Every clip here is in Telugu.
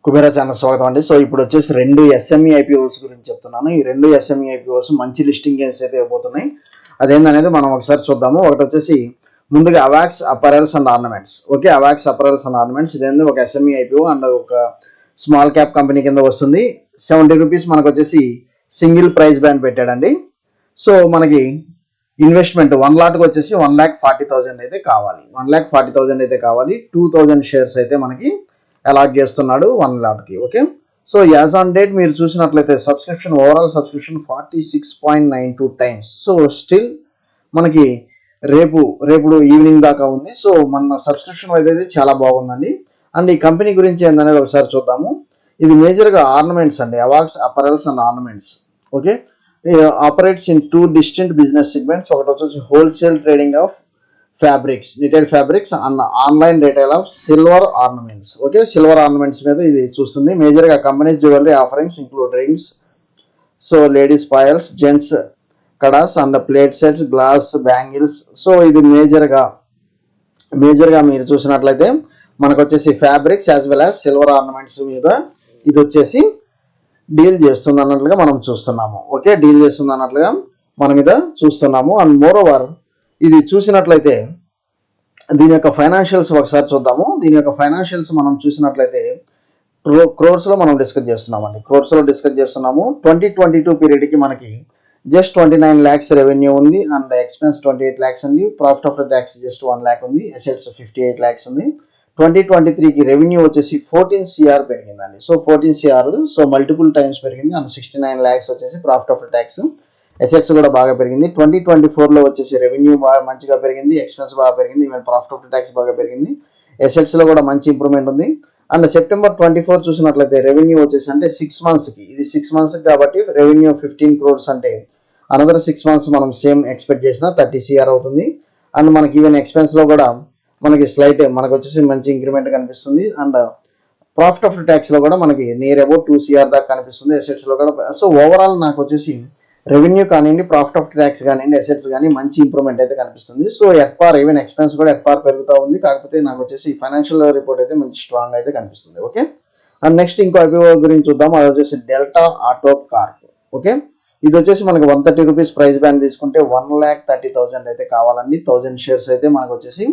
కుబేరా ఛానల్ స్వాగతం అండి. సో ఇప్పుడు వచ్చేసి రెండు ఎస్ఎంఈ ఐపీఓస్ గురించి చెప్తున్నాను. ఈ రెండు ఎస్ఎంఈ ఐపీఓస్ మంచి లిస్టింగ్ గేమ్స్ అయితే ఇవ్వబోతున్నాయి. అదేందనేది మనం ఒకసారి చూద్దాము. ఒకటి వచ్చేసి ముందుగా Avax apparels and ornaments. Okay, Avax apparels and ornaments ఇదేంది ఒక ఎస్ఎంఈ ఐపీఓ అండ్ ఒక స్మాల్ క్యాప్ కంపెనీ కింద వస్తుంది. 70 రూపీస్ మనకు వచ్చేసి సింగిల్ ప్రైస్ బ్యాండ్ పెట్టాడండి. సో మనకి ఇన్వెస్ట్మెంట్ 1 లాట్కి వచ్చేసి 1,40,000 అయితే కావాలి. 1,40,000 అయితే కావాలి. 2,000 షేర్స్ అయితే మనకి అలాట్ చేస్తున్నాడు 1 లాట్కి. Okay, so as on date మీరు చూసినట్లయితే subscription overall subscription 46.92 times. So still మనకి రేపు ఈవినింగ్ దాకా ఉంది. సో మన సబ్స్క్రిప్షన్ అయితే చాలా బాగుందండి. అండ్ ఈ కంపెనీ గురించి ఏందనేది ఒకసారి చూద్దాము. ఇది మేజర్గా ఆర్నమెంట్స్ అండి, Avax apparels and ornaments. Okay, operates in 2 distinct business segments. ఒకటి వచ్చేసి wholesale trading of fabrics, retail fabrics and online retail of silver ornaments. Okay, silver ornaments మీద ఇది చూస్తుంది. మేజర్గా companies jewellery offerings include rings, so ladies payals, gents kadas and plate sets, glass, bangles. So ఇది మేజర్గా మీరు చూసినట్లయితే మనకు వచ్చేసి fabrics as well as silver ornaments మీద ఇది వచ్చేసి డీల్ చేస్తుంది అన్నట్లుగా మనం చూస్తున్నాము. ఓకే, డీల్ చేస్తుంది అన్నట్లుగా మన మీద చూస్తున్నాము. అండ్ మోర్ ఓవర్ ఇది చూసినట్లయితే దీని యొక్క ఫైనాన్షియల్స్ ఒకసారి చూద్దాము. దీని యొక్క ఫైనాన్షియల్స్ మనం చూసినట్లయితే క్రోర్స్లో మనం డిస్కస్ చేస్తున్నామండి. క్రోర్స్లో డిస్కస్ చేస్తున్నాము. 2022 పీరియడ్కి మనకి జస్ట్ 29 lakhs రెవెన్యూ ఉంది అండ్ ఎక్స్పెన్స్ 28 lakhs ఉంది. Profit after tax just 1 lakh ఉంది. అసెట్స్ 58 lakhs ఉంది. 2023కి రెవెన్యూ వచ్చేసి 14 CR పెరిగిందండి. So 14 CR, so multiple times పెరిగింది. అండ్ 69 lakhs వచ్చేసి ప్రాఫిట్ ఆఫ్టర్ ట్యాక్స్. అసెట్స్ కూడా బాగా పెరిగింది. 2024లో వచ్చేసి రెవెన్యూ బాగా మంచిగా పెరిగింది, ఎక్స్పెన్స్ బాగా పెరిగింది, ఈవెన్ ప్రాఫిట్ ఆఫ్టర్ ట్యాక్స్ బాగా పెరిగింది. అసెట్స్లో కూడా మంచి ఇంప్రూవ్మెంట్ ఉంది. అండ్ September 24 చూసినట్లయితే రెవెన్యూ వచ్చేసి అంటే 6 monthsకి, ఇది 6 months కాబట్టి రెవెన్యూ 15 crores అంటే అనదర్ 6 months మనం సేమ్ ఎక్స్పెక్ట్ చేసిన 30 CR అవుతుంది. అండ్ మనకి ఈవెన్ ఎక్స్పెన్స్లో కూడా మనకి స్లైట్ మనకు వచ్చేసి మంచి ఇంక్రిమెంట్ కనిపిస్తుంది. అండ్ ప్రాఫిట్ ఆఫ్టర్ ట్యాక్స్లో కూడా మనకి నియర్ అబౌట్ 2 CR దాకా కనిపిస్తుంది. అసెట్స్లో కూడా. సో ఓవరాల్ నాకు వచ్చేసి రెవెన్యూ కానివ్వండి, ప్రాఫిట్ ఆఫ్టర్ ట్యాక్స్ కానివ్వండి, అసెట్స్ కానీ మంచి ఇంప్రూవ్మెంట్ అయితే కనిపిస్తుంది. సో ఎట్పార్ ఈవెన్ ఎక్స్పెన్స్ కూడా ఎట్పార్ పెరుగుతూ ఉంది. కాకపోతే నాకు వచ్చేసి ఫైనాన్షియల్ రిపోర్ట్ అయితే మంచి స్ట్రాంగ్ అయితే కనిపిస్తుంది. ఓకే, అండ్ నెక్స్ట్ ఇంకో ఐపీఓ గురించి చూద్దాం. అది వచ్చేసి డెల్టా ఆటో కార్ప్. ఓకే, ఇది వచ్చేసి మనకి 130 రూపీస్ ప్రైస్ బ్యాండ్ తీసుకుంటే 1,30,000 అయితే కావాలండి. 1000 షేర్స్ అయితే మనకు వచ్చేసి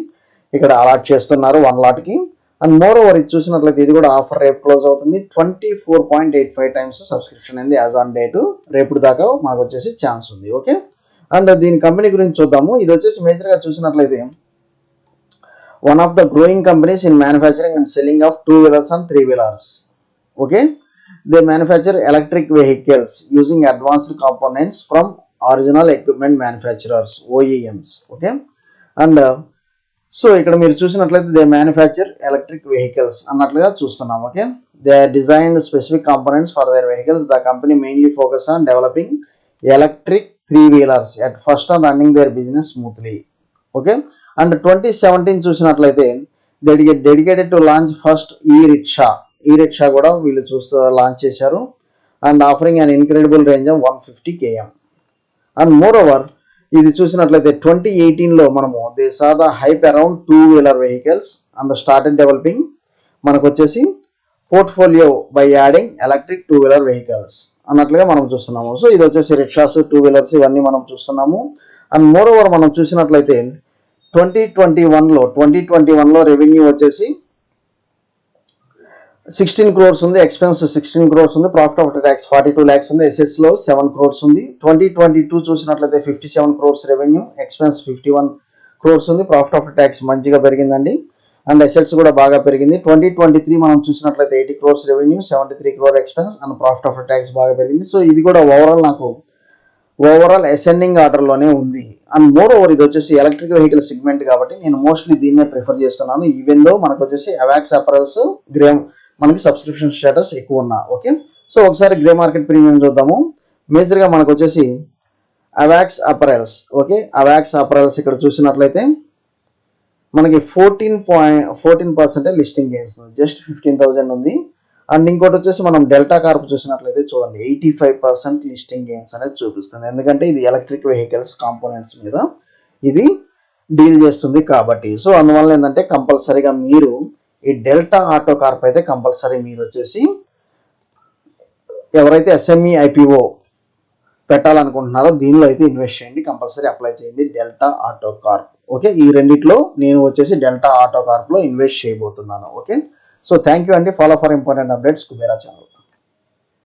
ఇక్కడ అలాట్ చేస్తున్నారు 1 లాట్కి. అండ్ మోర్ ఓవర్ ఇది చూసినట్లయితే ఇది కూడా ఆఫర్ రేపు క్లోజ్ అవుతుంది. 24.85 టైమ్స్ సబ్స్క్రిప్షన్ అయింది యాజ్ ఆన్ డేట్. రేపు దాకా మనకు వచ్చేసి ఛాన్స్ ఉంది. ఓకే, అండ్ దీని కంపెనీ గురించి చూద్దాము. ఇది వచ్చేసి మేజర్గా చూసినట్లయితే one of the growing companies in manufacturing and selling of 2-wheelers and 3-wheelers. Okay, they manufacture electric vehicles using advanced components from original equipment manufacturers, OEMs. Okay, and so ఇక్కడ మీరు చూసినట్లయితే దే మ్యానుఫ్యాక్చర్ ఎలక్ట్రిక్ వెహికల్స్ అన్నట్లుగా చూస్తున్నాం. Okay, they designed specific components for their vehicles. The company mainly focus on developing electric 3-wheelers at first and running their business smoothly. Okay, and 2017 చూసినట్లయితే డెడికేటెడ్ టు లాంచ్ ఫస్ట్ ఈ రిక్షా కూడా వీళ్ళు లాంచ్ చేశారు. And offering an incredible range of 150 km. And more over ఇది చూసినట్లయితే 2018లో మనము they saw the hype around 2-wheeler vehicles and started developing మనకు వచ్చేసి portfolio by adding electric 2-wheeler vehicles అన్నట్లుగా మనం చూస్తున్నాము. సో ఇది వచ్చేసి రిక్షాస్, 2-wheelers ఇవన్నీ మనం చూస్తున్నాము. అండ్ మోర్ ఓవర్ మనం చూసినట్లయితే 2021లో రెవెన్యూ వచ్చేసి 16 crores ఉంది, ఎక్స్పెన్స్ 16 crores ఉంది, ప్రాఫిట్ ఆఫ్టర్ ట్యాక్స్ 42 lakhs ఉంది, అసెట్స్లో 7 crores ఉంది. 2022 చూసినట్లయితే 57 crores రెవెన్యూ, ఎక్స్పెన్స్ 51 crores ఉంది, ప్రాఫిట్ ఆఫ్టర్ ట్యాక్స్ మంచిగా పెరిగిందండి. అండ్ అసెట్స్ కూడా బాగా పెరిగింది. 2023 మనం చూసినట్లయితే 80 crores revenue, 73 crore expense and profit after tax బాగా పెరిగింది. సో ఇది కూడా ఓవరాల్ అసెండింగ్ ఆర్డర్లోనే ఉంది. అండ్ మోర్ ఓవర్ ఇది వచ్చేసి ఎలక్ట్రిక్ వెహికల్ సెగ్మెంట్ కాబట్టి నేను మోస్ట్లీ దీన్నే ప్రిఫర్ చేస్తున్నాను. ఈవెన్ దో మనకు వచ్చేసి అవాక్స్ అపరల్స్ మనకి సబ్స్క్రిప్షన్ స్టేటస్ ఎక్కువ ఉన్నా. ఓకే, సో ఒకసారి గ్రే మార్కెట్ ప్రీమియం చూద్దాము. మేజర్గా మనకు వచ్చేసి అవాక్స్ అపరల్స్. ఓకే, అవాక్స్ అపరల్స్ ఇక్కడ చూసినట్లయితే మనకి 14% లిస్టింగ్ గెయిన్స్ ఉంది, జస్ట్ 15,000 ఉంది. అండ్ ఇంకోటి వచ్చేసి మనం డెల్టా కార్ప్ చూసినట్లయితే చూడండి 85% లిస్టింగ్ గెయిన్స్ అనేది చూపిస్తుంది. ఎందుకంటే ఇది ఎలక్ట్రిక్ వెహికల్స్ కాంపోనెంట్స్ మీద ఇది డీల్ చేస్తుంది కాబట్టి. సో అందువల్ల ఏంటంటే కంపల్సరీగా మీరు ఈ డెల్టా ఆటో కార్ప్ అయితే కంపల్సరీ మీరు వచ్చేసి ఎవరైతే ఎస్ఎంఈ ఐపీఓ పెట్టాలనుకుంటున్నారో దీనిలో అయితే ఇన్వెస్ట్ చేయండి, కంపల్సరీ అప్లై చేయండి డెల్టా ఆటో కార్ప్. ఓకే, ఈ రెండిట్లో నేను వచ్చేసి డెల్టా ఆటో కార్ప్లో ఇన్వెస్ట్ చేయబోతున్నాను. ఓకే, సో థ్యాంక్ యూ అండి. Follow for important updates Kubera channel.